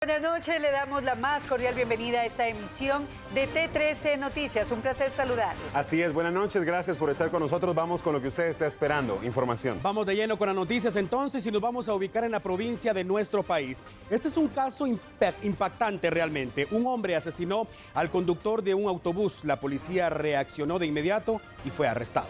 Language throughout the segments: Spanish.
buenas noches. Le damos la más cordial bienvenida a esta emisión de T13 Noticias. Un placer saludarlos. Así es, buenas noches, gracias por estar con nosotros. Vamos con lo que usted está esperando, información. Vamos de lleno con las noticias entonces y nos vamos a ubicar en la provincia de nuestro país. Este es un caso impactante realmente. Un hombre asesinó al conductor de un autobús. La policía reaccionó de inmediato y fue arrestado.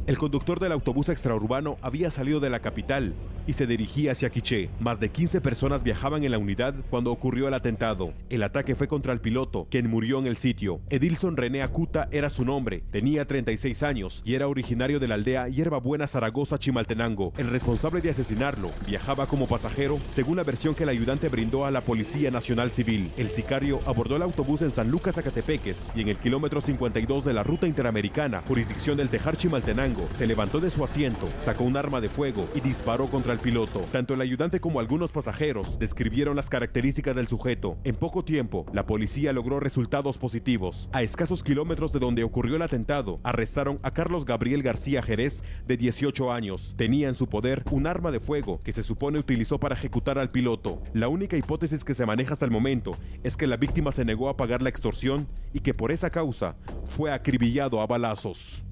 El conductor del autobús extraurbano había salido de la capital y se dirigía hacia Quiché. Más de 15 personas viajaban en la unidad cuando ocurrió el atentado. El ataque fue contra el piloto, quien murió en el sitio. Edilson René Acuta era su nombre, tenía 36 años y era originario de la aldea Hierbabuena, Zaragoza, Chimaltenango. El responsable de asesinarlo viajaba como pasajero, según la versión que el ayudante brindó a la Policía Nacional Civil. El sicario abordó el autobús en San Lucas, Zacatepeques, y en el kilómetro 52 de la ruta interamericana, jurisdicción del Tejar, Chimaltenango, se levantó de su asiento, sacó un arma de fuego y disparó contra el piloto. Tanto el ayudante como algunos pasajeros describieron las características del sujeto. En poco tiempo, la policía logró resultados positivos. A escasos kilómetros de donde ocurrió el atentado, arrestaron a Carlos Gabriel García Jerez, de 18 años. Tenía en su poder un arma de fuego que se supone utilizó para ejecutar al piloto. La única hipótesis que se maneja hasta el momento es que la víctima se negó a pagar la extorsión y que por esa causa fue acribillado a balazos.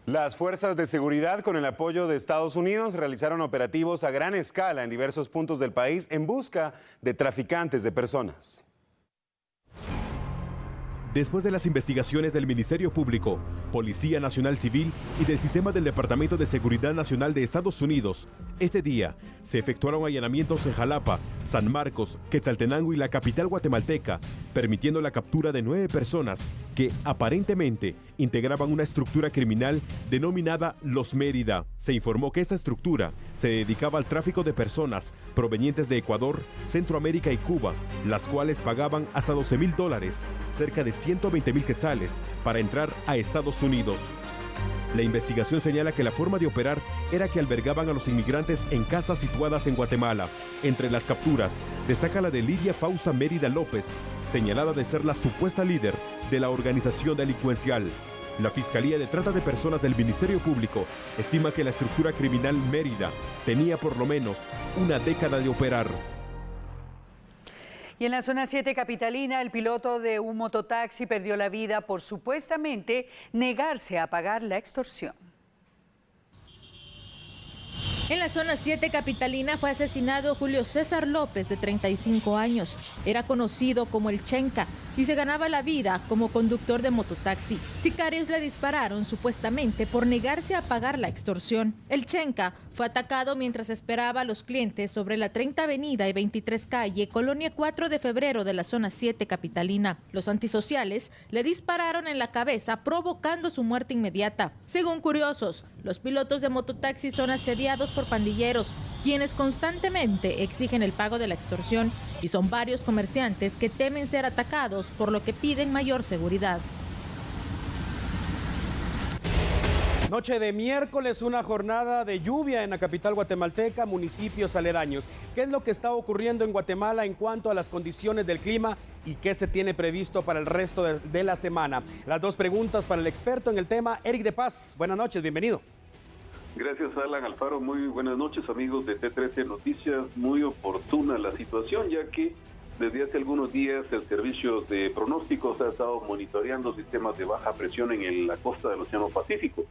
Las fuerzas de seguridad, con el apoyo de Estados Unidos, realizaron operativos a gran escala en diversos puntos del país en busca de traficantes de personas. Después de las investigaciones del Ministerio Público, Policía Nacional Civil y del Sistema del Departamento de Seguridad Nacional de Estados Unidos, este día se efectuaron allanamientos en Jalapa, San Marcos, Quetzaltenango y la capital guatemalteca, permitiendo la captura de 9 personas que aparentemente integraban una estructura criminal denominada Los Mérida. Se informó que esta estructura se dedicaba al tráfico de personas provenientes de Ecuador, Centroamérica y Cuba, las cuales pagaban hasta $12,000, cerca de 120,000 quetzales, para entrar a Estados Unidos. La investigación señala que la forma de operar era que albergaban a los inmigrantes en casas situadas en Guatemala. Entre las capturas, destaca la de Lidia Fausta Mérida López, señalada de ser la supuesta líder de la organización delincuencial. La Fiscalía de Trata de Personas del Ministerio Público estima que la estructura criminal Mérida tenía por lo menos una década de operar. Y en la zona 7 capitalina, el piloto de un mototaxi perdió la vida por supuestamente negarse a pagar la extorsión. En la zona 7 capitalina fue asesinado Julio César López, de 35 años. Era conocido como el Chenca y se ganaba la vida como conductor de mototaxi. Sicarios le dispararon supuestamente por negarse a pagar la extorsión. El Chenca fue atacado mientras esperaba a los clientes sobre la 30 Avenida y 23 Calle, Colonia 4 de Febrero de la zona 7 capitalina. Los antisociales le dispararon en la cabeza, provocando su muerte inmediata. Según curiosos, los pilotos de mototaxi son asediados por pandilleros, quienes constantemente exigen el pago de la extorsión, y son varios comerciantes que temen ser atacados, por lo que piden mayor seguridad. Noche de miércoles, una jornada de lluvia en la capital guatemalteca, municipios aledaños. ¿Qué es lo que está ocurriendo en Guatemala en cuanto a las condiciones del clima y qué se tiene previsto para el resto de la semana? Las dos preguntas para el experto en el tema, Eric de Paz. Buenas noches, bienvenido. Gracias, Alan Alfaro. Muy buenas noches, amigos de T13 Noticias. Muy oportuna la situación, ya que desde hace algunos días el servicio de pronósticos ha estado monitoreando sistemas de baja presión en la costa del Océano Pacífico.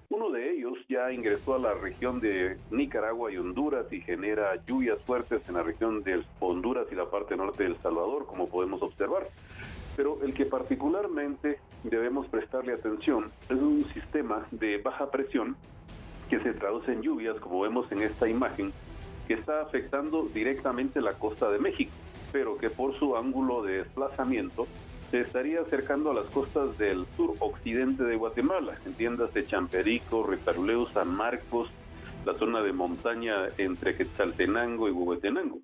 Uno de ellos ya ingresó a la región de Nicaragua y Honduras y genera lluvias fuertes en la región de Honduras y la parte norte de El Salvador, como podemos observar. Pero el que particularmente debemos prestarle atención es un sistema de baja presión que se traduce en lluvias, como vemos en esta imagen, que está afectando directamente la costa de México, pero que por su ángulo de desplazamiento se estaría acercando a las costas del suroccidente de Guatemala, entiéndase Champerico, Riperleu, San Marcos, la zona de montaña entre Quetzaltenango y Huehuetenango.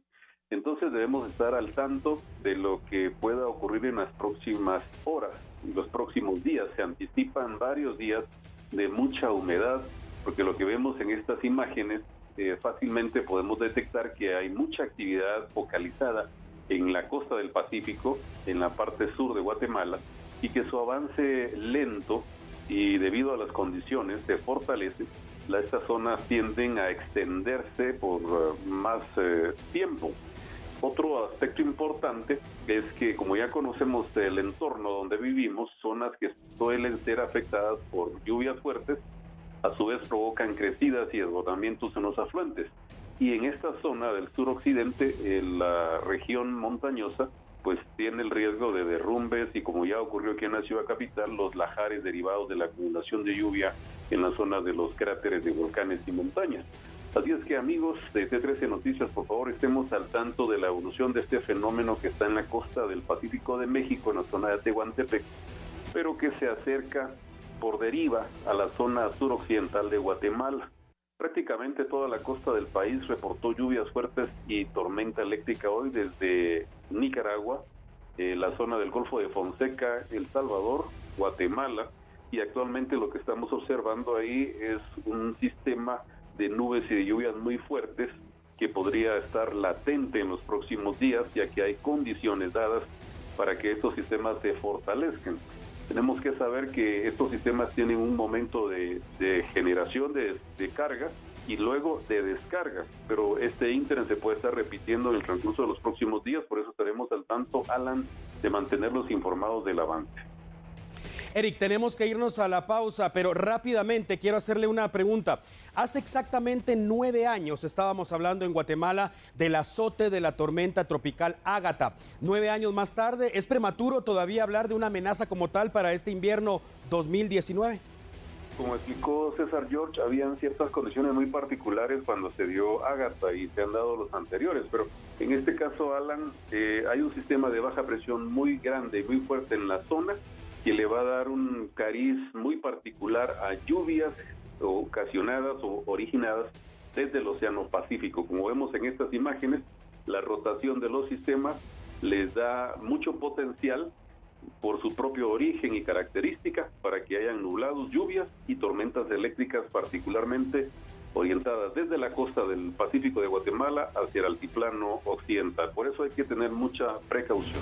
Entonces debemos estar al tanto de lo que pueda ocurrir en las próximas horas, los próximos días. Se anticipan varios días de mucha humedad, porque lo que vemos en estas imágenes fácilmente podemos detectar que hay mucha actividad focalizada en la costa del Pacífico, en la parte sur de Guatemala, y que su avance lento y debido a las condiciones se fortalece, estas zonas tienden a extenderse por más tiempo. Otro aspecto importante es que, como ya conocemos el entorno donde vivimos, zonas que suelen ser afectadas por lluvias fuertes, a su vez provocan crecidas y desbordamientos en los afluentes. Y en esta zona del suroccidente, la región montañosa, pues tiene el riesgo de derrumbes y, como ya ocurrió aquí en la ciudad capital, los lahares derivados de la acumulación de lluvia en las zonas de los cráteres de volcanes y montañas. Así es que, amigos de T13 Noticias, por favor estemos al tanto de la evolución de este fenómeno que está en la costa del Pacífico de México, en la zona de Tehuantepec, pero que se acerca por deriva a la zona suroccidental de Guatemala. Prácticamente toda la costa del país reportó lluvias fuertes y tormenta eléctrica hoy desde Nicaragua, la zona del Golfo de Fonseca, El Salvador, Guatemala, y actualmente lo que estamos observando ahí es un sistema de nubes y de lluvias muy fuertes que podría estar latente en los próximos días, ya que hay condiciones dadas para que estos sistemas se fortalezcan. Tenemos que saber que estos sistemas tienen un momento de generación de carga y luego de descarga, pero este ínterin se puede estar repitiendo en el transcurso de los próximos días, por eso estaremos al tanto, Alan, de mantenerlos informados del avance. Eric, tenemos que irnos a la pausa, pero rápidamente quiero hacerle una pregunta. Hace exactamente 9 años estábamos hablando en Guatemala del azote de la tormenta tropical Ágata. 9 años más tarde, ¿es prematuro todavía hablar de una amenaza como tal para este invierno 2019? Como explicó César George, habían ciertas condiciones muy particulares cuando se dio Ágata y se han dado los anteriores, pero en este caso, Alan, hay un sistema de baja presión muy grande y muy fuerte en la zona que le va a dar un cariz muy particular a lluvias ocasionadas o originadas desde el Océano Pacífico. Como vemos en estas imágenes, la rotación de los sistemas les da mucho potencial por su propio origen y características para que hayan nublados, lluvias y tormentas eléctricas particularmente orientadas desde la costa del Pacífico de Guatemala hacia el altiplano occidental. Por eso hay que tener mucha precaución.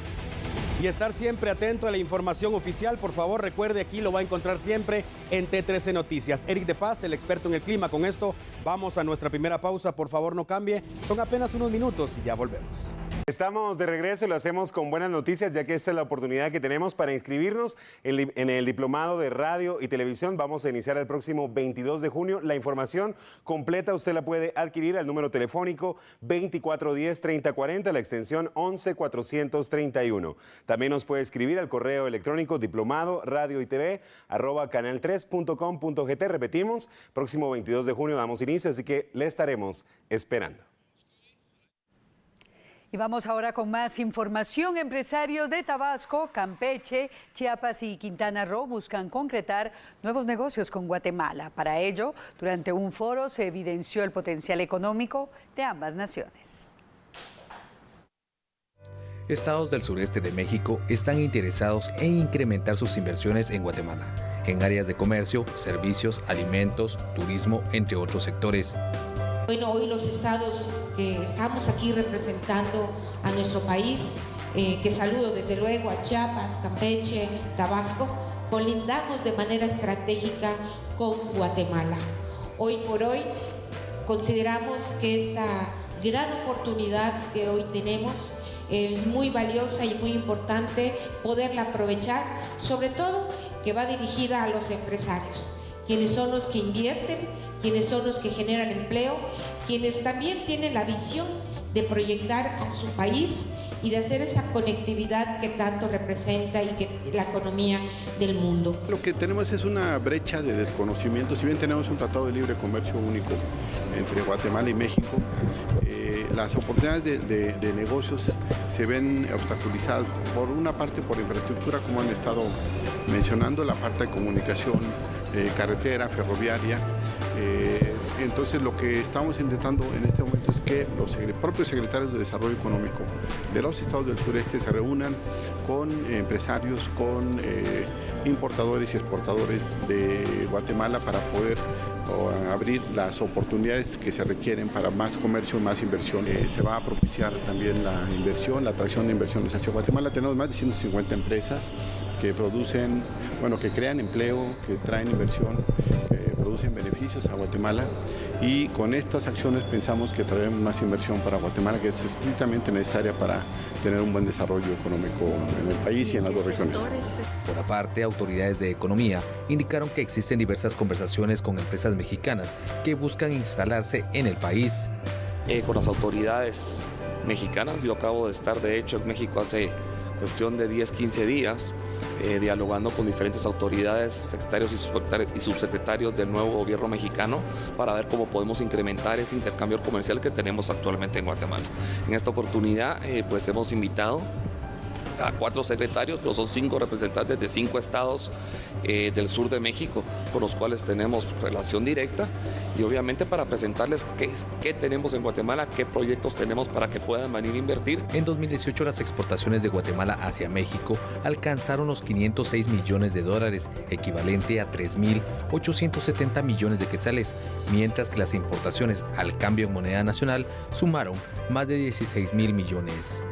Y estar siempre atento a la información oficial, por favor, recuerde, aquí lo va a encontrar siempre en T13 Noticias. Eric de Paz, el experto en el clima. Con esto vamos a nuestra primera pausa, por favor no cambie, son apenas unos minutos y ya volvemos. Estamos de regreso y lo hacemos con buenas noticias, ya que esta es la oportunidad que tenemos para inscribirnos en el Diplomado de Radio y Televisión. Vamos a iniciar el próximo 22 de junio. La información completa usted la puede adquirir al número telefónico 2410-3040, la extensión 11431. También nos puede escribir al correo electrónico diplomado-radio-y-tv@canal3.com.gt. Repetimos, próximo 22 de junio damos inicio, así que le estaremos esperando. Y vamos ahora con más información. Empresarios de Tabasco, Campeche, Chiapas y Quintana Roo buscan concretar nuevos negocios con Guatemala. Para ello, durante un foro se evidenció el potencial económico de ambas naciones. Estados del sureste de México están interesados en incrementar sus inversiones en Guatemala, en áreas de comercio, servicios, alimentos, turismo, entre otros sectores. Bueno, hoy los estados que estamos aquí representando a nuestro país, que saludo desde luego a Chiapas, Campeche, Tabasco, colindamos de manera estratégica con Guatemala. Hoy por hoy consideramos que esta gran oportunidad que hoy tenemos es muy valiosa y muy importante poderla aprovechar, sobre todo que va dirigida a los empresarios, quienes son los que invierten, quienes son los que generan empleo, quienes también tienen la visión de proyectar a su país y de hacer esa conectividad que tanto representa y que la economía del mundo. Lo que tenemos es una brecha de desconocimiento. Si bien tenemos un tratado de libre comercio único entre Guatemala y México, las oportunidades de negocios se ven obstaculizadas por una parte por infraestructura, como han estado mencionando, la parte de comunicación, carretera, ferroviaria, Entonces lo que estamos intentando en este momento es que los propios secretarios de Desarrollo Económico de los estados del sureste se reúnan con empresarios, con importadores y exportadores de Guatemala para poder abrir las oportunidades que se requieren para más comercio y más inversión. Se va a propiciar también la inversión, la atracción de inversiones hacia Guatemala. Tenemos más de 150 empresas que producen, que crean empleo, que traen inversión, producen beneficios a Guatemala, y con estas acciones pensamos que traeremos más inversión para Guatemala, que es estrictamente necesaria para tener un buen desarrollo económico en el país y en las dos regiones. Por aparte, autoridades de economía indicaron que existen diversas conversaciones con empresas mexicanas que buscan instalarse en el país. Con las autoridades mexicanas, yo acabo de estar de hecho en México hace cuestión de 10-15 días, dialogando con diferentes autoridades, secretarios y subsecretarios del nuevo gobierno mexicano para ver cómo podemos incrementar ese intercambio comercial que tenemos actualmente en Guatemala. En esta oportunidad pues hemos invitado a 4 secretarios, pero son 5 representantes de 5 estados del sur de México, con los cuales tenemos relación directa, y obviamente para presentarles qué tenemos en Guatemala, qué proyectos tenemos para que puedan venir a invertir. En 2018 las exportaciones de Guatemala hacia México alcanzaron los 506 millones de dólares, equivalente a 3.870 millones de quetzales, mientras que las importaciones al cambio en moneda nacional sumaron más de 16.000 millones.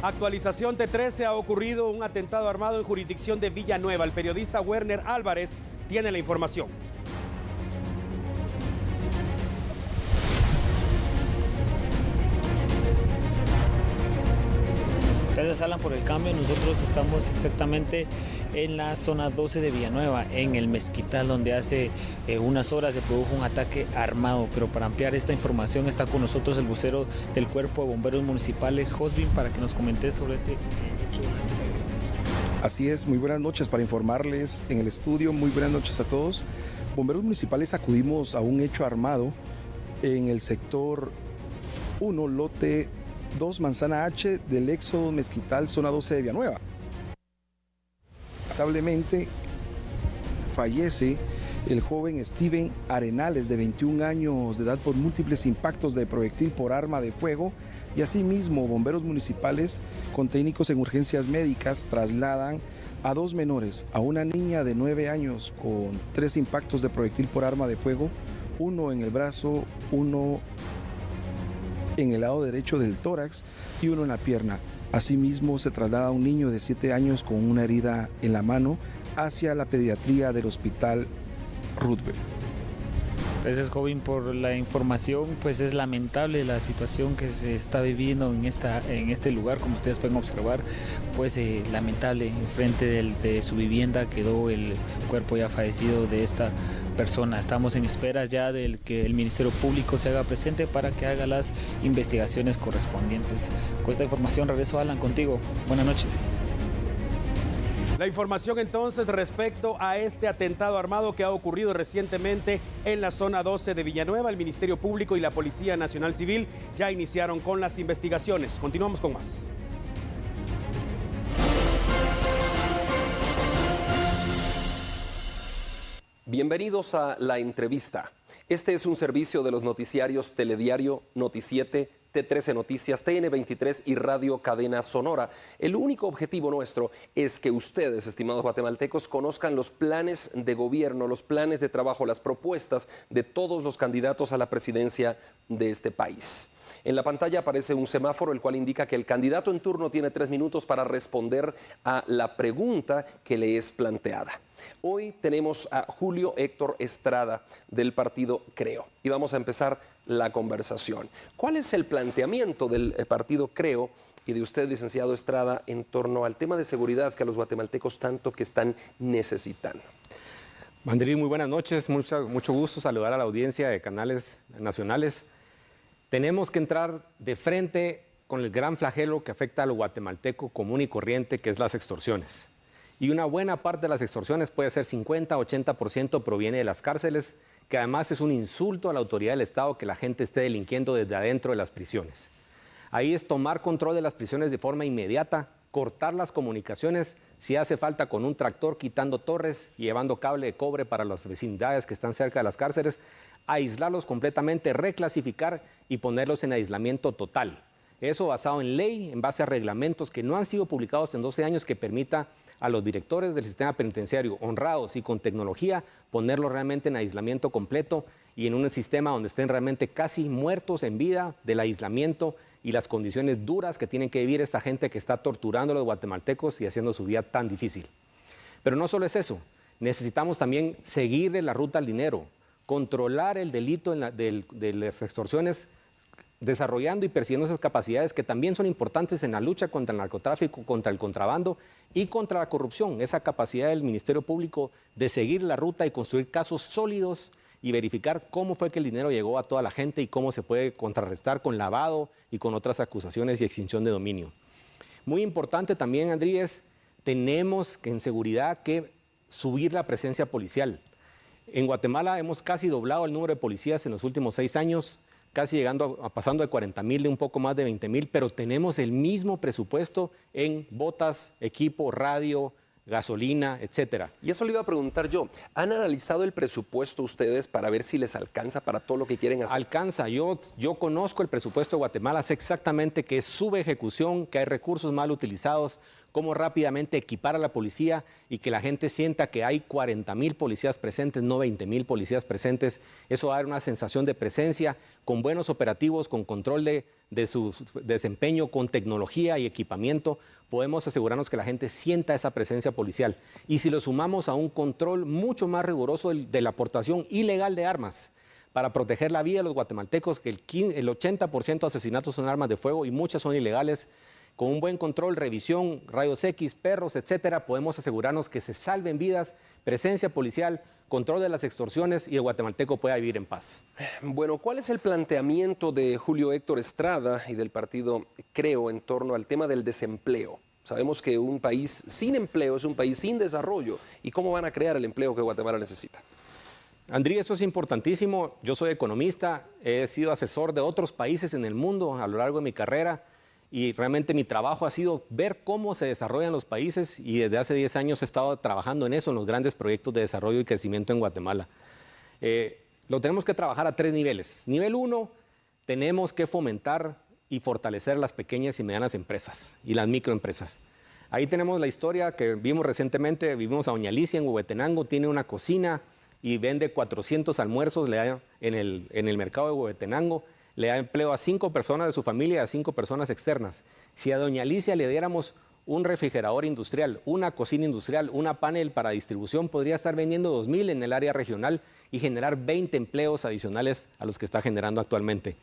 Actualización T13, ha ocurrido un atentado armado en jurisdicción de Villanueva. El periodista Werner Álvarez tiene la información. Gracias, Alan, por el cambio. Nosotros estamos exactamente en la zona 12 de Villanueva, en el Mezquital, donde hace unas horas se produjo un ataque armado. Pero para ampliar esta información está con nosotros el vocero del Cuerpo de Bomberos Municipales, Josvin, para que nos comente sobre este hecho. Así es, muy buenas noches para informarles en el estudio, muy buenas noches a todos. Bomberos Municipales acudimos a un hecho armado en el sector 1, lote 2, Manzana H, del Éxodo Mezquital, zona 12 de Villanueva. Lamentablemente fallece el joven Steven Arenales, de 21 años de edad, por múltiples impactos de proyectil por arma de fuego, y asimismo bomberos municipales con técnicos en urgencias médicas trasladan a 2 menores, a una niña de 9 años con 3 impactos de proyectil por arma de fuego, uno en el brazo, uno en el lado derecho del tórax y uno en la pierna. Asimismo, se traslada a un niño de 7 años con una herida en la mano hacia la pediatría del hospital Roosevelt. Gracias, joven, por la información. Pues es lamentable la situación que se está viviendo en este lugar. Como ustedes pueden observar, pues lamentable, enfrente de su vivienda quedó el cuerpo ya fallecido de esta persona. Estamos en espera ya de que el Ministerio Público se haga presente para que haga las investigaciones correspondientes. Con esta información regreso, Alan, contigo. Buenas noches. La información entonces respecto a este atentado armado que ha ocurrido recientemente en la zona 12 de Villanueva. El Ministerio Público y la Policía Nacional Civil ya iniciaron con las investigaciones. Continuamos con más. Bienvenidos a La Entrevista. Este es un servicio de los noticiarios Telediario, Noti7, T13 Noticias, TN23 y Radio Cadena Sonora. El único objetivo nuestro es que ustedes, estimados guatemaltecos, conozcan los planes de gobierno, los planes de trabajo, las propuestas de todos los candidatos a la presidencia de este país. En la pantalla aparece un semáforo, el cual indica que el candidato en turno tiene 3 minutos para responder a la pregunta que le es planteada. Hoy tenemos a Julio Héctor Estrada del partido Creo y vamos a empezar la conversación. ¿Cuál es el planteamiento del partido Creo y de usted, licenciado Estrada, en torno al tema de seguridad que a los guatemaltecos tanto que están necesitando? Banderín, muy buenas noches, mucho gusto saludar a la audiencia de canales nacionales. Tenemos que entrar de frente con el gran flagelo que afecta al guatemalteco común y corriente, que es las extorsiones. Y una buena parte de las extorsiones, puede ser 50-80%, proviene de las cárceles, que además es un insulto a la autoridad del Estado que la gente esté delinquiendo desde adentro de las prisiones. Ahí es tomar control de las prisiones de forma inmediata, cortar las comunicaciones, si hace falta con un tractor quitando torres y llevando cable de cobre para las vecindades que están cerca de las cárceles, aislarlos completamente, reclasificar y ponerlos en aislamiento total. Eso basado en ley, en base a reglamentos que no han sido publicados en 12 años, que permita a los directores del sistema penitenciario honrados y con tecnología ponerlos realmente en aislamiento completo y en un sistema donde estén realmente casi muertos en vida del aislamiento y las condiciones duras que tienen que vivir esta gente que está torturando a los guatemaltecos y haciendo su vida tan difícil. Pero no solo es eso, necesitamos también seguirle la ruta al dinero, controlar el delito de las extorsiones, desarrollando y persiguiendo esas capacidades que también son importantes en la lucha contra el narcotráfico, contra el contrabando y contra la corrupción. Esa capacidad del Ministerio Público de seguir la ruta y construir casos sólidos y verificar cómo fue que el dinero llegó a toda la gente y cómo se puede contrarrestar con lavado y con otras acusaciones y extinción de dominio. Muy importante también, Andrés, tenemos que en seguridad que subir la presencia policial. En Guatemala hemos casi doblado el número de policías en los últimos 6 años, casi pasando de 40,000 de un poco más de 20,000, pero tenemos el mismo presupuesto en botas, equipo, radio, gasolina, etcétera. Y eso le iba a preguntar yo. ¿Han analizado el presupuesto ustedes para ver si les alcanza para todo lo que quieren hacer? Alcanza. Yo conozco el presupuesto de Guatemala, sé exactamente que es subejecución, que hay recursos mal utilizados, cómo rápidamente equipar a la policía y que la gente sienta que hay 40,000 policías presentes, no 20,000 policías presentes. Eso va a dar una sensación de presencia, con buenos operativos, con control de su desempeño, con tecnología y equipamiento. Podemos asegurarnos que la gente sienta esa presencia policial. Y si lo sumamos a un control mucho más riguroso de la aportación ilegal de armas, para proteger la vida de los guatemaltecos, que el 80% de asesinatos son armas de fuego y muchas son ilegales. Con un buen control, revisión, rayos X, perros, etcétera, podemos asegurarnos que se salven vidas, presencia policial, control de las extorsiones y el guatemalteco pueda vivir en paz. Bueno, ¿cuál es el planteamiento de Julio Héctor Estrada y del partido Creo en torno al tema del desempleo? Sabemos que un país sin empleo es un país sin desarrollo. ¿Y cómo van a crear el empleo que Guatemala necesita? Andrés, esto es importantísimo. Yo soy economista, he sido asesor de otros países en el mundo a lo largo de mi carrera. Y realmente mi trabajo ha sido ver cómo se desarrollan los países y desde hace 10 años he estado trabajando en eso, en los grandes proyectos de desarrollo y crecimiento en Guatemala. Lo tenemos que trabajar a 3 niveles. Nivel 1, tenemos que fomentar y fortalecer las pequeñas y medianas empresas y las microempresas. Ahí tenemos la historia que vimos recientemente, vivimos a doña Alicia en Huehuetenango, tiene una cocina y vende 400 almuerzos en el mercado de Huehuetenango. Le da empleo a 5 personas de su familia y a 5 personas externas. Si a doña Alicia le diéramos un refrigerador industrial, una cocina industrial, una panel para distribución, podría estar vendiendo 2,000 en el área regional y generar 20 empleos adicionales a los que está generando actualmente.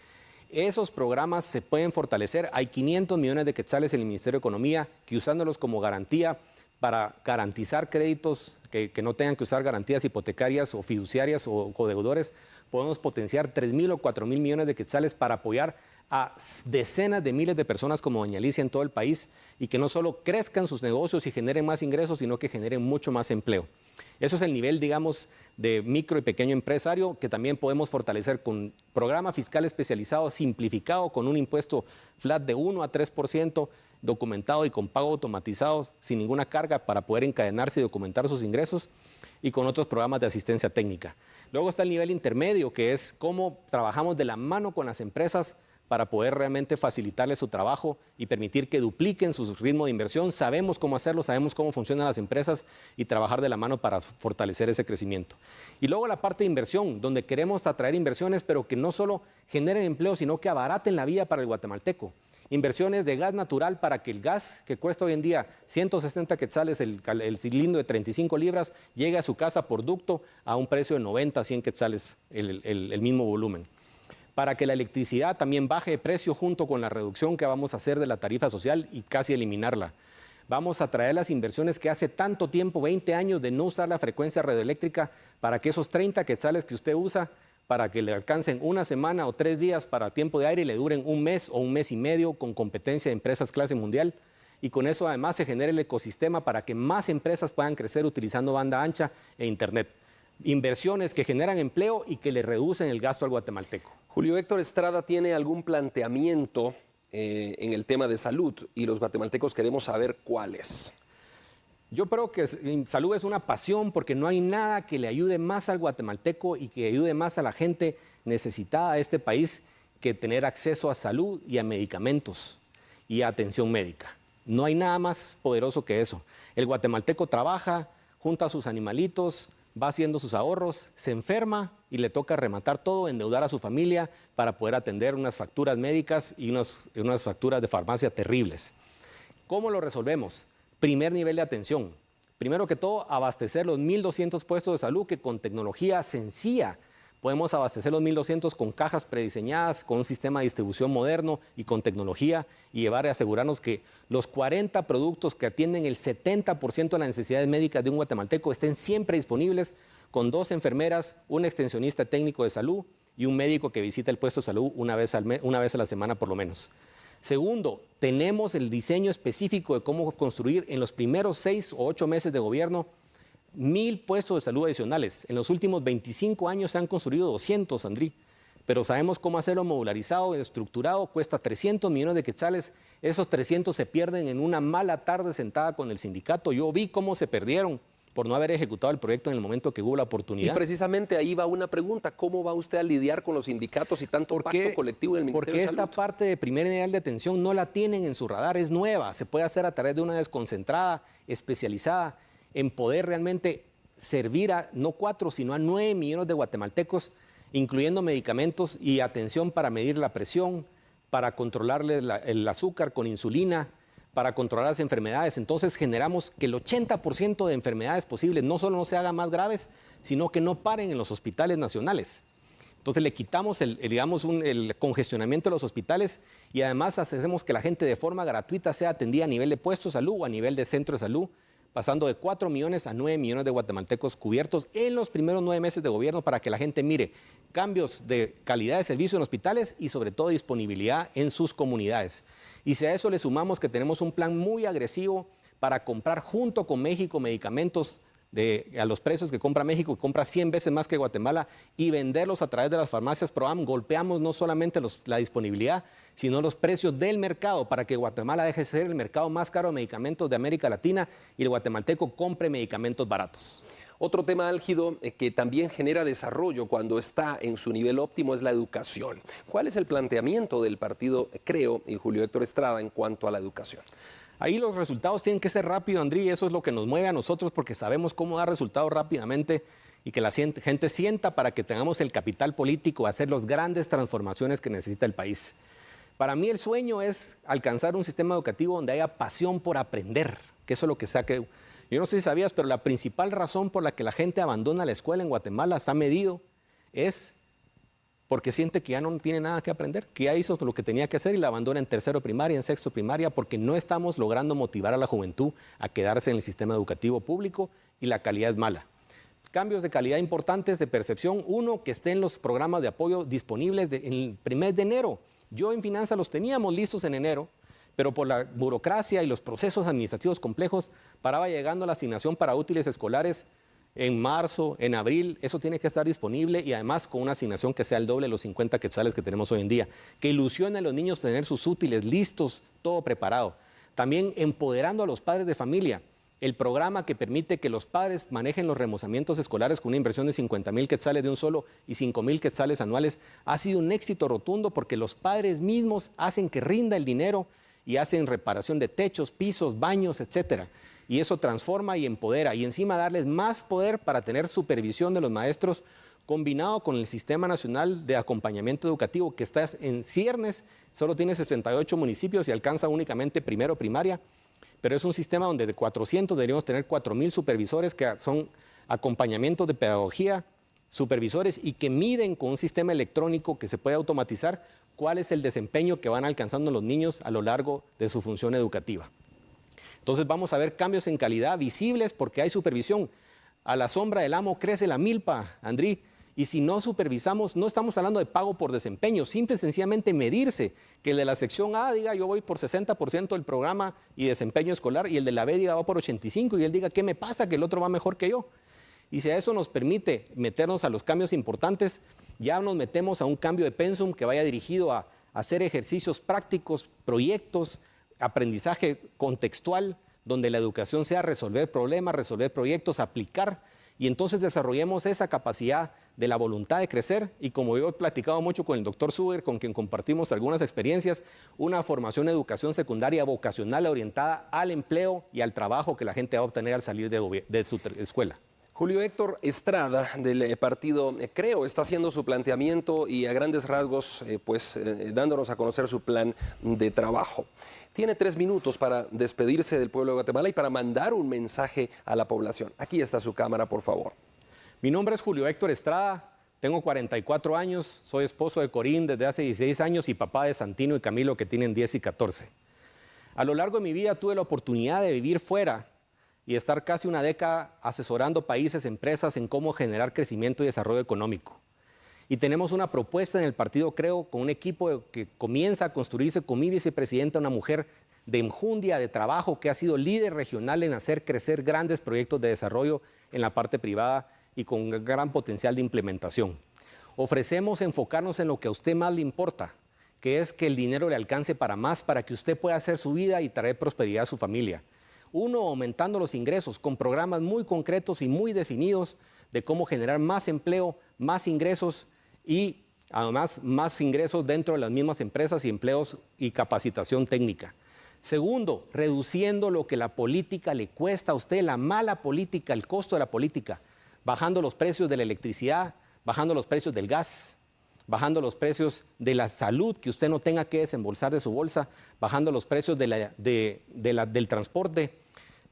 Esos programas se pueden fortalecer. Hay 500 millones de quetzales en el Ministerio de Economía que usándolos como garantía para garantizar créditos que no tengan que usar garantías hipotecarias o fiduciarias o codeudores, podemos potenciar 3,000 o 4,000 millones de quetzales para apoyar a decenas de miles de personas como doña Alicia en todo el país y que no solo crezcan sus negocios y generen más ingresos, sino que generen mucho más empleo. Eso es el nivel, digamos, de micro y pequeño empresario que también podemos fortalecer con programa fiscal especializado, simplificado, con un impuesto flat de 1 a 3%, documentado y con pago automatizado, sin ninguna carga para poder encadenarse y documentar sus ingresos, y con otros programas de asistencia técnica. Luego está el nivel intermedio, que es cómo trabajamos de la mano con las empresas para poder realmente facilitarles su trabajo y permitir que dupliquen su ritmo de inversión. Sabemos cómo hacerlo, sabemos cómo funcionan las empresas y trabajar de la mano para fortalecer ese crecimiento. Y luego la parte de inversión, donde queremos atraer inversiones, pero que no solo generen empleo, sino que abaraten la vida para el guatemalteco. Inversiones de gas natural para que el gas que cuesta hoy en día 160 quetzales, el cilindro de 35 libras, llegue a su casa por ducto a un precio de 90, 100 quetzales el mismo volumen. Para que la electricidad también baje de precio junto con la reducción que vamos a hacer de la tarifa social y casi eliminarla. Vamos a traer las inversiones que hace tanto tiempo, 20 años de no usar la frecuencia radioeléctrica, para que esos 30 quetzales que usted usa, para que le alcancen una semana o 3 días para tiempo de aire y le duren un mes o un mes y medio con competencia de empresas clase mundial. Y con eso además se genera el ecosistema para que más empresas puedan crecer utilizando banda ancha e internet. Inversiones que generan empleo y que le reducen el gasto al guatemalteco. Julio Héctor Estrada, ¿tiene algún planteamiento en el tema de salud y los guatemaltecos queremos saber cuáles. Yo creo que salud es una pasión porque no hay nada que le ayude más al guatemalteco y que ayude más a la gente necesitada de este país que tener acceso a salud y a medicamentos y a atención médica. No hay nada más poderoso que eso. El guatemalteco trabaja, junta a sus animalitos, va haciendo sus ahorros, se enferma y le toca rematar todo, endeudar a su familia para poder atender unas facturas médicas y unas facturas de farmacia terribles. ¿Cómo lo resolvemos? Primer nivel de atención. Primero que todo, abastecer los 1.200 puestos de salud que con tecnología sencilla podemos abastecer los 1.200 con cajas prediseñadas, con un sistema de distribución moderno y con tecnología y llevar y asegurarnos que los 40 productos que atienden el 70% de las necesidades médicas de un guatemalteco estén siempre disponibles con 2 enfermeras, un extensionista técnico de salud y un médico que visita el puesto de salud una vez a la semana por lo menos. Segundo, tenemos el diseño específico de cómo construir en los primeros 6 o 8 meses de gobierno 1,000 puestos de salud adicionales. En los últimos 25 años se han construido 200, Andrí, pero sabemos cómo hacerlo modularizado, estructurado, cuesta 300 millones de quetzales. Esos 300 se pierden en una mala tarde sentada con el sindicato. Yo vi cómo se perdieron por no haber ejecutado el proyecto en el momento que hubo la oportunidad. Y precisamente ahí va una pregunta, ¿cómo va usted a lidiar con los sindicatos y tanto pacto colectivo del Ministerio de Salud? Porque esta parte de primer nivel de atención no la tienen en su radar, es nueva, se puede hacer a través de una desconcentrada, especializada, en poder realmente servir a no 4, sino a 9 millones de guatemaltecos, incluyendo medicamentos y atención para medir la presión, para controlarle el azúcar con insulina, para controlar las enfermedades. Entonces generamos que el 80% de enfermedades posibles no solo no se hagan más graves, sino que no paren en los hospitales nacionales. Entonces le quitamos el congestionamiento de los hospitales y además hacemos que la gente de forma gratuita sea atendida a nivel de puesto de salud o a nivel de centro de salud, pasando de 4 millones a 9 millones de guatemaltecos cubiertos en los primeros 9 meses de gobierno para que la gente mire cambios de calidad de servicio en hospitales y sobre todo disponibilidad en sus comunidades. Y si a eso le sumamos que tenemos un plan muy agresivo para comprar junto con México medicamentos a los precios que compra México, que compra 100 veces más que Guatemala, y venderlos a través de las farmacias PROAM, golpeamos no solamente la disponibilidad, sino los precios del mercado para que Guatemala deje de ser el mercado más caro de medicamentos de América Latina y el guatemalteco compre medicamentos baratos. Otro tema álgido que también genera desarrollo cuando está en su nivel óptimo es la educación. ¿Cuál es el planteamiento del partido Creo y Julio Héctor Estrada en cuanto a la educación? Ahí los resultados tienen que ser rápidos, Andrí, y eso es lo que nos mueve a nosotros porque sabemos cómo dar resultados rápidamente y que la gente sienta para que tengamos el capital político a hacer las grandes transformaciones que necesita el país. Para mí el sueño es alcanzar un sistema educativo donde haya pasión por aprender, que eso es lo que saque. Yo no sé si sabías, pero la principal razón por la que la gente abandona la escuela en Guatemala, está medido, es porque siente que ya no tiene nada que aprender, que ya hizo lo que tenía que hacer y la abandona en tercero primaria, en sexto primaria, porque no estamos logrando motivar a la juventud a quedarse en el sistema educativo público y la calidad es mala. Cambios de calidad importantes de percepción. Uno, que estén los programas de apoyo disponibles en el primer de enero. Yo en finanzas los teníamos listos en enero, pero por la burocracia y los procesos administrativos complejos paraba llegando la asignación para útiles escolares en marzo, en abril. Eso tiene que estar disponible y además con una asignación que sea el doble de los 50 quetzales que tenemos hoy en día. Que ilusione a los niños tener sus útiles listos, todo preparado. También empoderando a los padres de familia. El programa que permite que los padres manejen los remozamientos escolares con una inversión de 50,000 quetzales de un solo y 5,000 quetzales anuales ha sido un éxito rotundo porque los padres mismos hacen que rinda el dinero y hacen reparación de techos, pisos, baños, etcétera. Y eso transforma y empodera y encima darles más poder para tener supervisión de los maestros combinado con el Sistema Nacional de Acompañamiento Educativo que está en ciernes, solo tiene 68 municipios y alcanza únicamente primero primaria, pero es un sistema donde de 400 deberíamos tener 4,000 supervisores que son acompañamientos de pedagogía, supervisores y que miden con un sistema electrónico que se puede automatizar cuál es el desempeño que van alcanzando los niños a lo largo de su función educativa. Entonces vamos a ver cambios en calidad visibles porque hay supervisión. A la sombra del amo crece la milpa, Andrí, y si no supervisamos, no estamos hablando de pago por desempeño, simple y sencillamente medirse, que el de la sección A diga yo voy por 60% del programa y desempeño escolar y el de la B diga va por 85% y él diga ¿qué me pasa? Que el otro va mejor que yo. Y si a eso nos permite meternos a los cambios importantes, ya nos metemos a un cambio de pensum que vaya dirigido a hacer ejercicios prácticos, proyectos, aprendizaje contextual, donde la educación sea resolver problemas, resolver proyectos, aplicar, y entonces desarrollemos esa capacidad de la voluntad de crecer. Y como yo he platicado mucho con el doctor Zuber, con quien compartimos algunas experiencias, una formación de educación secundaria vocacional orientada al empleo y al trabajo que la gente va a obtener al salir de su escuela. Julio Héctor Estrada, del partido Creo, está haciendo su planteamiento y a grandes rasgos, dándonos a conocer su plan de trabajo. Tiene 3 minutos para despedirse del pueblo de Guatemala y para mandar un mensaje a la población. Aquí está su cámara, por favor. Mi nombre es Julio Héctor Estrada, tengo 44 años, soy esposo de Corín desde hace 16 años y papá de Santino y Camilo, que tienen 10 y 14. A lo largo de mi vida tuve la oportunidad de vivir fuera y estar casi una década asesorando países, empresas en cómo generar crecimiento y desarrollo económico. Y tenemos una propuesta en el partido Creo con un equipo que comienza a construirse con mi vicepresidenta, una mujer de enjundia, de trabajo, que ha sido líder regional en hacer crecer grandes proyectos de desarrollo en la parte privada y con gran potencial de implementación. Ofrecemos enfocarnos en lo que a usted más le importa, que es que el dinero le alcance para más, para que usted pueda hacer su vida y traer prosperidad a su familia. Uno, aumentando los ingresos con programas muy concretos y muy definidos de cómo generar más empleo, más ingresos y además más ingresos dentro de las mismas empresas y empleos y capacitación técnica. Segundo, reduciendo lo que la política le cuesta a usted, la mala política, el costo de la política, bajando los precios de la electricidad, bajando los precios del gas, bajando los precios de la salud, que usted no tenga que desembolsar de su bolsa, bajando los precios del transporte.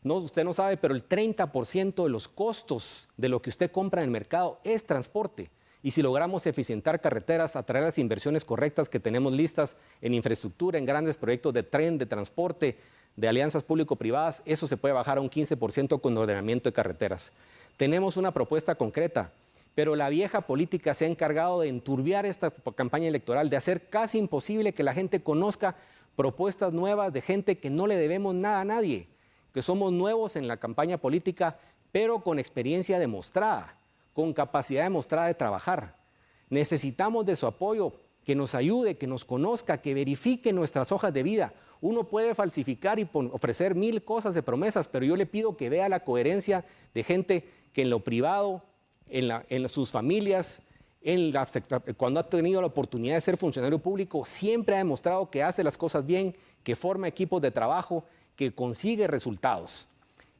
No, usted no sabe, pero el 30% de los costos de lo que usted compra en el mercado es transporte. Y si logramos eficientar carreteras, atraer las inversiones correctas que tenemos listas en infraestructura, en grandes proyectos de tren, de transporte, de alianzas público-privadas, eso se puede bajar a un 15% con ordenamiento de carreteras. Tenemos una propuesta concreta, pero la vieja política se ha encargado de enturbiar esta campaña electoral, de hacer casi imposible que la gente conozca propuestas nuevas de gente que no le debemos nada a nadie, que somos nuevos en la campaña política, pero con experiencia demostrada, con capacidad demostrada de trabajar. Necesitamos de su apoyo, que nos ayude, que nos conozca, que verifique nuestras hojas de vida. Uno puede falsificar y ofrecer 1000 cosas de promesas, pero yo le pido que vea la coherencia de gente que en lo privado, en sus familias, cuando ha tenido la oportunidad de ser funcionario público, siempre ha demostrado que hace las cosas bien, que forma equipos de trabajo, que consigue resultados.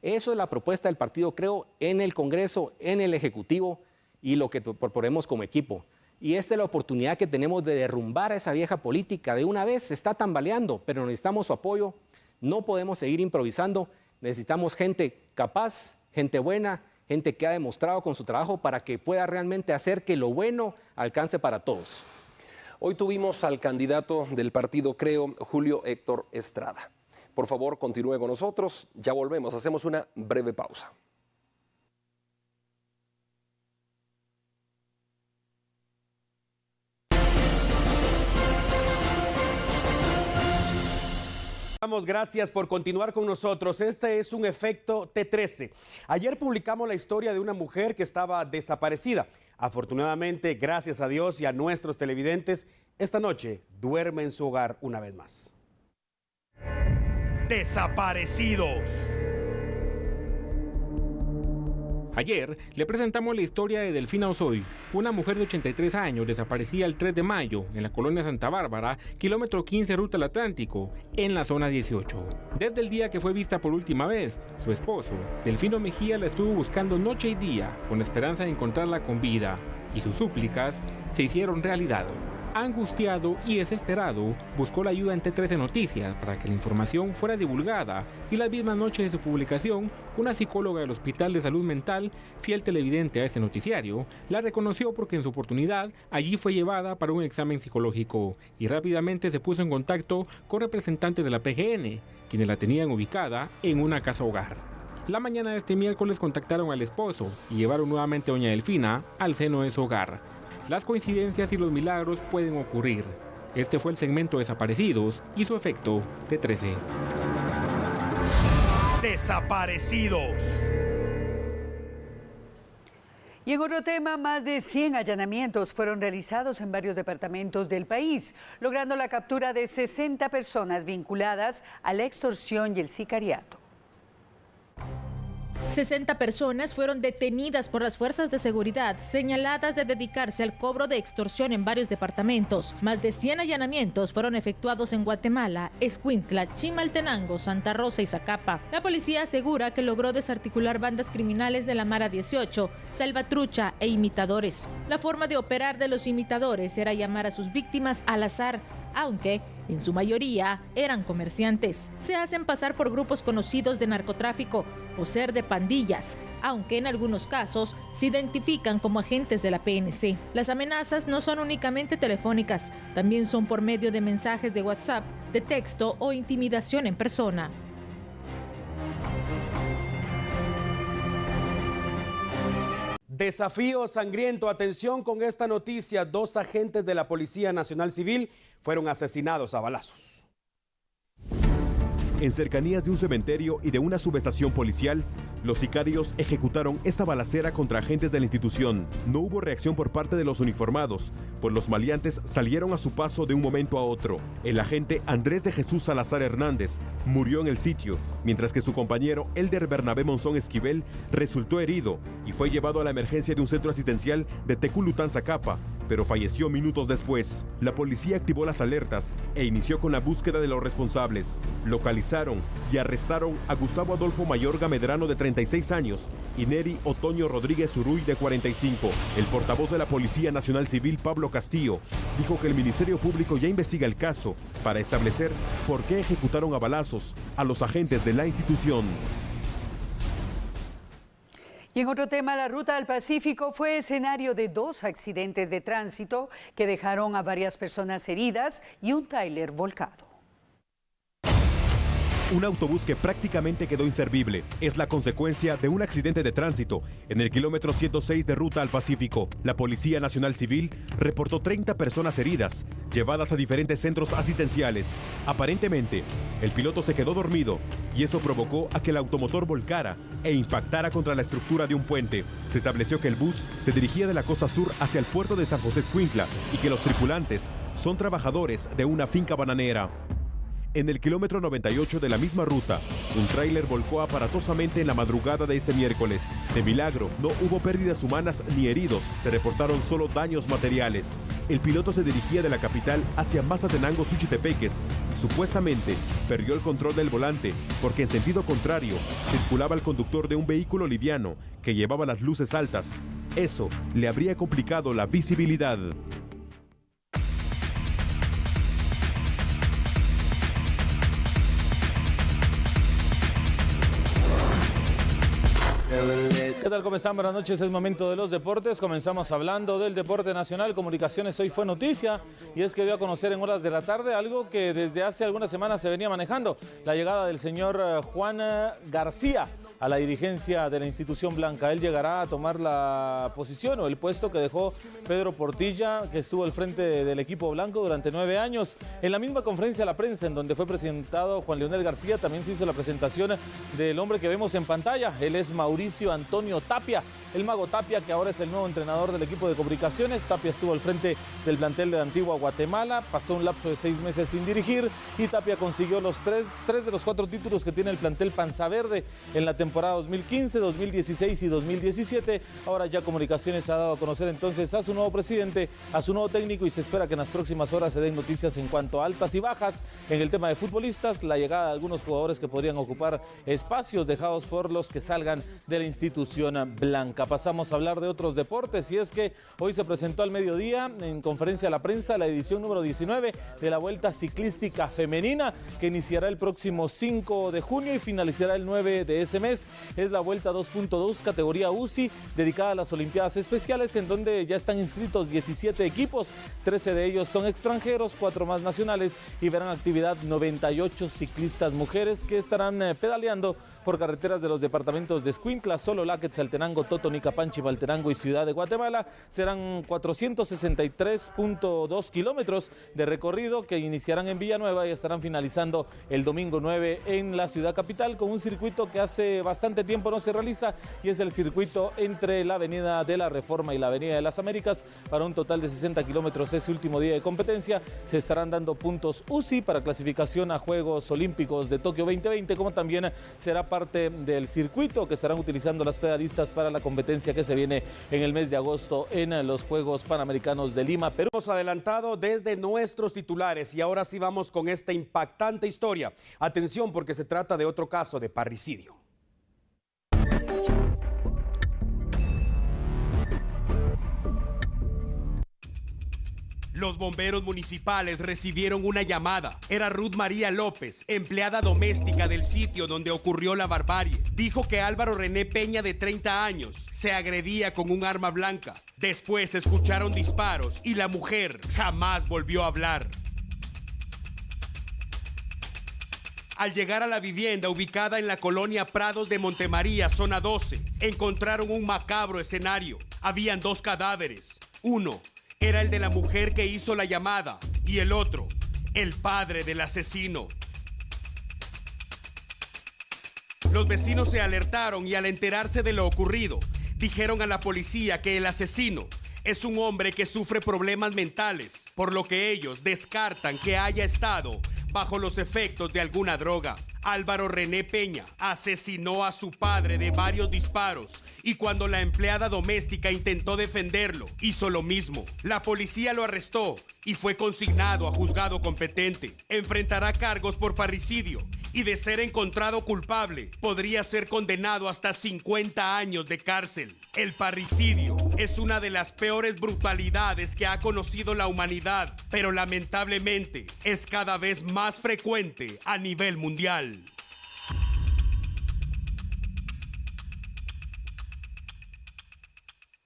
Eso es la propuesta del partido Creo en el Congreso, en el Ejecutivo y lo que proponemos como equipo. Y esta es la oportunidad que tenemos de derrumbar a esa vieja política. De una vez se está tambaleando, pero necesitamos su apoyo. No podemos seguir improvisando. Necesitamos gente capaz, gente buena, gente que ha demostrado con su trabajo para que pueda realmente hacer que lo bueno alcance para todos. Hoy tuvimos al candidato del partido Creo, Julio Héctor Estrada. Por favor, continúe con nosotros. Ya volvemos. Hacemos una breve pausa. Gracias por continuar con nosotros. Este es un efecto T13. Ayer publicamos la historia de una mujer que estaba desaparecida. Afortunadamente, gracias a Dios y a nuestros televidentes, esta noche duerme en su hogar una vez más. Desaparecidos. Ayer le presentamos la historia de Delfina Osoy, una mujer de 83 años desaparecida el 3 de mayo en la colonia Santa Bárbara, kilómetro 15 ruta al Atlántico, en la zona 18. Desde el día que fue vista por última vez, su esposo, Delfino Mejía, la estuvo buscando noche y día con esperanza de encontrarla con vida, y sus súplicas se hicieron realidad. Angustiado y desesperado, buscó la ayuda en T13 Noticias para que la información fuera divulgada, y las mismas noches de su publicación, una psicóloga del Hospital de Salud Mental, fiel televidente a este noticiario, la reconoció porque en su oportunidad allí fue llevada para un examen psicológico y rápidamente se puso en contacto con representantes de la PGN, quienes la tenían ubicada en una casa hogar. La mañana de este miércoles contactaron al esposo y llevaron nuevamente a doña Delfina al seno de su hogar. Las coincidencias y los milagros pueden ocurrir. Este fue el segmento Desaparecidos y su efecto T13. Desaparecidos. Y en otro tema, más de 100 allanamientos fueron realizados en varios departamentos del país, logrando la captura de 60 personas vinculadas a la extorsión y el sicariato. 60 personas fueron detenidas por las fuerzas de seguridad, señaladas de dedicarse al cobro de extorsión en varios departamentos. Más de 100 allanamientos fueron efectuados en Guatemala, Escuintla, Chimaltenango, Santa Rosa y Zacapa. La policía asegura que logró desarticular bandas criminales de la Mara 18, Salvatrucha e imitadores. La forma de operar de los imitadores era llamar a sus víctimas al azar, aunque en su mayoría eran comerciantes. Se hacen pasar por grupos conocidos de narcotráfico o ser de pandillas, aunque en algunos casos se identifican como agentes de la PNC. Las amenazas no son únicamente telefónicas, también son por medio de mensajes de WhatsApp, de texto o intimidación en persona. Desafío sangriento. Atención con esta noticia. 2 agentes de la Policía Nacional Civil fueron asesinados a balazos. En cercanías de un cementerio y de una subestación policial, los sicarios ejecutaron esta balacera contra agentes de la institución. No hubo reacción por parte de los uniformados, pues los maleantes salieron a su paso de un momento a otro. El agente Andrés de Jesús Salazar Hernández murió en el sitio, mientras que su compañero Elder Bernabé Monzón Esquivel resultó herido y fue llevado a la emergencia de un centro asistencial de Teculután, Zacapa, pero falleció minutos después. La policía activó las alertas e inició con la búsqueda de los responsables. Localizaron y arrestaron a Gustavo Adolfo Mayorga Medrano, de 36 años, y Neri Otoño Rodríguez Uruy, de 45. El portavoz de la Policía Nacional Civil, Pablo Castillo, dijo que el Ministerio Público ya investiga el caso para establecer por qué ejecutaron a balazos a los agentes de la institución. Y en otro tema, la Ruta del Pacífico fue escenario de 2 accidentes de tránsito que dejaron a varias personas heridas y un tráiler volcado. Un autobús que prácticamente quedó inservible es la consecuencia de un accidente de tránsito en el kilómetro 106 de Ruta al Pacífico. La Policía Nacional Civil reportó 30 personas heridas, llevadas a diferentes centros asistenciales. Aparentemente, el piloto se quedó dormido y eso provocó a que el automotor volcara e impactara contra la estructura de un puente. Se estableció que el bus se dirigía de la costa sur hacia el puerto de San José Escuintla y que los tripulantes son trabajadores de una finca bananera. En el kilómetro 98 de la misma ruta, un tráiler volcó aparatosamente en la madrugada de este miércoles. De milagro, no hubo pérdidas humanas ni heridos, se reportaron solo daños materiales. El piloto se dirigía de la capital hacia Mazatenango, Suchitepeques, y supuestamente perdió el control del volante porque en sentido contrario circulaba el conductor de un vehículo liviano que llevaba las luces altas. Eso le habría complicado la visibilidad. ¿Qué tal? ¿Cómo están? Buenas noches, es momento de los deportes. Comenzamos hablando del deporte nacional. Comunicaciones hoy fue noticia y es que dio a conocer en horas de la tarde algo que desde hace algunas semanas se venía manejando: la llegada del señor Juan García a la dirigencia de la institución blanca. Él llegará a tomar la posición o el puesto que dejó Pedro Portilla, que estuvo al frente del equipo blanco durante 9 años. En la misma conferencia a la prensa en donde fue presentado Juan Leonel García, también se hizo la presentación del hombre que vemos en pantalla. Él es Mauricio Antonio Tapia, el Mago Tapia, que ahora es el nuevo entrenador del equipo de Comunicaciones. Tapia estuvo al frente del plantel de Antigua Guatemala, pasó un lapso de 6 meses sin dirigir y Tapia consiguió los 3 de los 4 títulos que tiene el plantel Panza Verde en la temporada 2015, 2016 y 2017. Ahora ya Comunicaciones ha dado a conocer entonces a su nuevo presidente, a su nuevo técnico, y se espera que en las próximas horas se den noticias en cuanto a altas y bajas en el tema de futbolistas, la llegada de algunos jugadores que podrían ocupar espacios dejados por los que salgan de la institución blanca. Pasamos a hablar de otros deportes y es que hoy se presentó al mediodía en conferencia a la prensa la edición número 19 de la Vuelta Ciclística Femenina, que iniciará el próximo 5 de junio y finalizará el 9 de ese mes. Es la Vuelta 2.2 categoría UCI, dedicada a las Olimpiadas Especiales, en donde ya están inscritos 17 equipos, 13 de ellos son extranjeros, 4 más nacionales, y verán actividad 98 ciclistas mujeres que estarán pedaleando por carreteras de los departamentos de Escuintla, Sololá, Quetzaltenango, Totonicapán, Chimaltenango y Ciudad de Guatemala. Serán 463.2 kilómetros de recorrido que iniciarán en Villanueva y estarán finalizando el domingo 9 en la ciudad capital, con un circuito que hace bastante tiempo no se realiza, y es el circuito entre la Avenida de la Reforma y la Avenida de las Américas, para un total de 60 kilómetros. Ese último día de competencia se estarán dando puntos UCI para clasificación a Juegos Olímpicos de Tokio 2020, como también será parte del circuito que estarán utilizando las pedalistas para la competencia que se viene en el mes de agosto en los Juegos Panamericanos de Lima, Perú. Hemos adelantado desde nuestros titulares y ahora sí vamos con esta impactante historia. Atención, porque se trata de otro caso de parricidio. Los bomberos municipales recibieron una llamada. Era Ruth María López, empleada doméstica del sitio donde ocurrió la barbarie. Dijo que Álvaro René Peña, de 30 años, se agredía con un arma blanca. Después escucharon disparos y la mujer jamás volvió a hablar. Al llegar a la vivienda ubicada en la colonia Prados de Montemaría, zona 12, encontraron un macabro escenario. Habían 2 cadáveres. Uno era el de la mujer que hizo la llamada y el otro, el padre del asesino. Los vecinos se alertaron y al enterarse de lo ocurrido, dijeron a la policía que el asesino es un hombre que sufre problemas mentales, por lo que ellos descartan que haya estado bajo los efectos de alguna droga. Álvaro René Peña asesinó a su padre de varios disparos y cuando la empleada doméstica intentó defenderlo, hizo lo mismo. La policía lo arrestó y fue consignado a juzgado competente. Enfrentará cargos por parricidio y, de ser encontrado culpable, podría ser condenado hasta 50 años de cárcel. El parricidio es una de las peores brutalidades que ha conocido la humanidad, pero lamentablemente es cada vez más frecuente a nivel mundial.